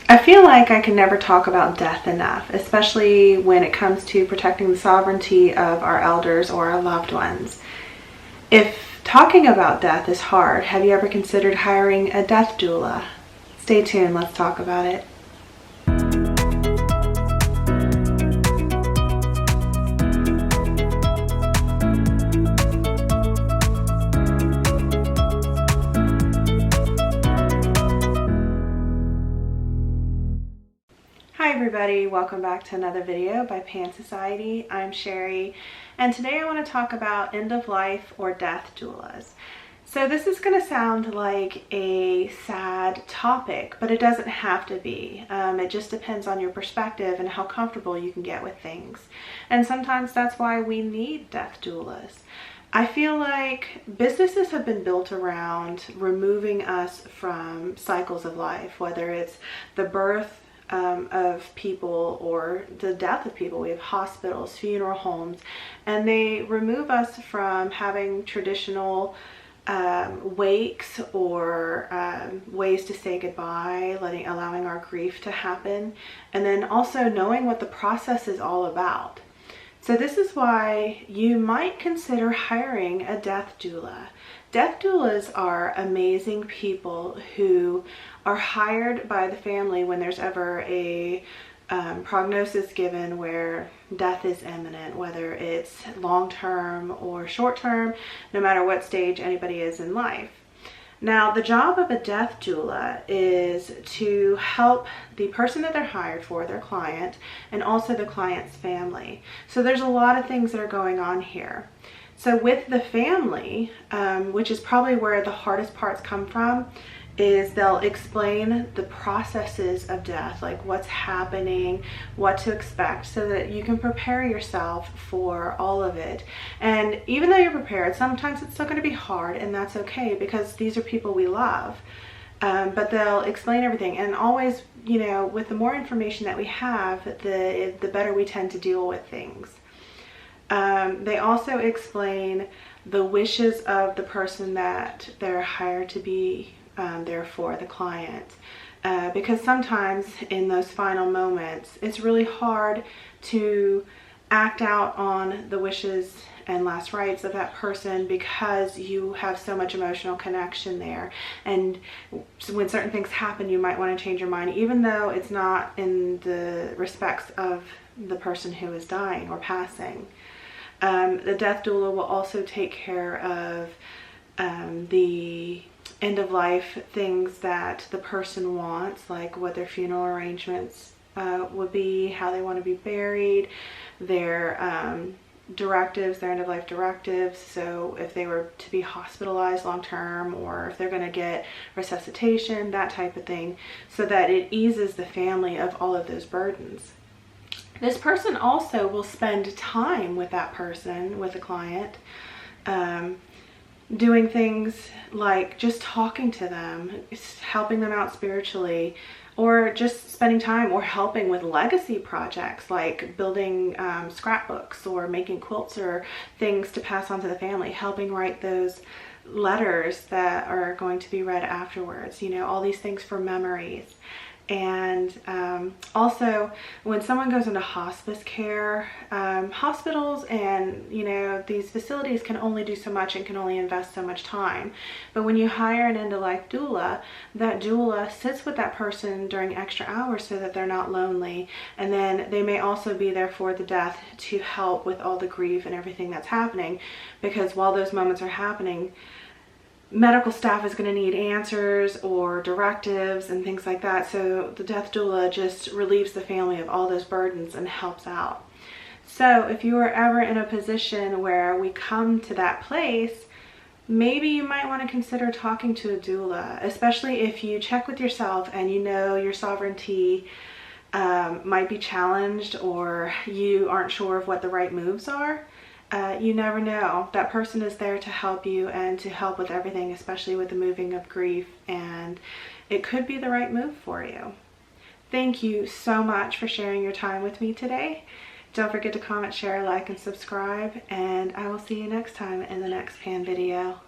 I feel like I can never talk about death enough, especially when it comes to protecting the sovereignty of our elders or our loved ones. If talking about death is hard, have you ever considered hiring a death doula? Stay tuned, let's talk about it. Hi everybody, welcome back to another video by Pan Society. I'm Cherie, and today I want to talk about end-of-life or death doulas. So this is going to sound like a sad topic, but it doesn't have to be. It just depends on your perspective and how comfortable you can get with things. And sometimes that's why we need death doulas. I feel like businesses have been built around removing us from cycles of life, whether it's the birth of people or the death of people. We have hospitals, funeral homes, and they remove us from having traditional wakes or ways to say goodbye, allowing our grief to happen, and then also knowing what the process is all about. So this is why you might consider hiring a death doula. Death doulas are amazing people who are hired by the family when there's ever a prognosis given where death is imminent, whether it's long-term or short-term, no matter what stage anybody is in life. Now, the job of a death doula is to help the person that they're hired for, their client, and also the client's family. So there's a lot of things that are going on here. So with the family, which is probably where the hardest parts come from, is they'll explain the processes of death, like what's happening, what to expect, so that you can prepare yourself for all of it. And even though you're prepared, sometimes it's still going to be hard, and that's okay, because these are people we love. But they'll explain everything, and always, you know, with the more information that we have, the better we tend to deal with things. They also explain the wishes of the person that they're hired to be there for the client, because sometimes in those final moments it's really hard to act out on the wishes and last rites of that person because you have so much emotional connection there, and so when certain things happen you might want to change your mind even though it's not in the respects of the person who is dying or passing. The death doula will also take care of the end-of-life things that the person wants, like what their funeral arrangements would be, how they want to be buried, their directives, their end-of-life directives. So if they were to be hospitalized long-term, or if they're going to get resuscitation, that type of thing, so that it eases the family of all of those burdens. This person also will spend time with that person, with the client, doing things like just talking to them, helping them out spiritually, or just spending time or helping with legacy projects like building scrapbooks or making quilts or things to pass on to the family, helping write those letters that are going to be read afterwards, you know, all these things for memories. And also when someone goes into hospice care, hospitals and, you know, these facilities can only do so much and can only invest so much time. But when you hire an end-of-life doula, that doula sits with that person during extra hours so that they're not lonely. And then they may also be there for the death to help with all the grief and everything that's happening, because while those moments are happening, medical staff is going to need answers or directives and things like that. So the death doula just relieves the family of all those burdens and helps out. So if you are ever in a position where we come to that place, maybe you might want to consider talking to a doula, especially if you check with yourself and you know your sovereignty might be challenged, or you aren't sure of what the right moves are. You never know. That person is there to help you and to help with everything, especially with the moving of grief, and it could be the right move for you. Thank you so much for sharing your time with me today. Don't forget to comment, share, like, and subscribe, and I will see you next time in the next Pan video.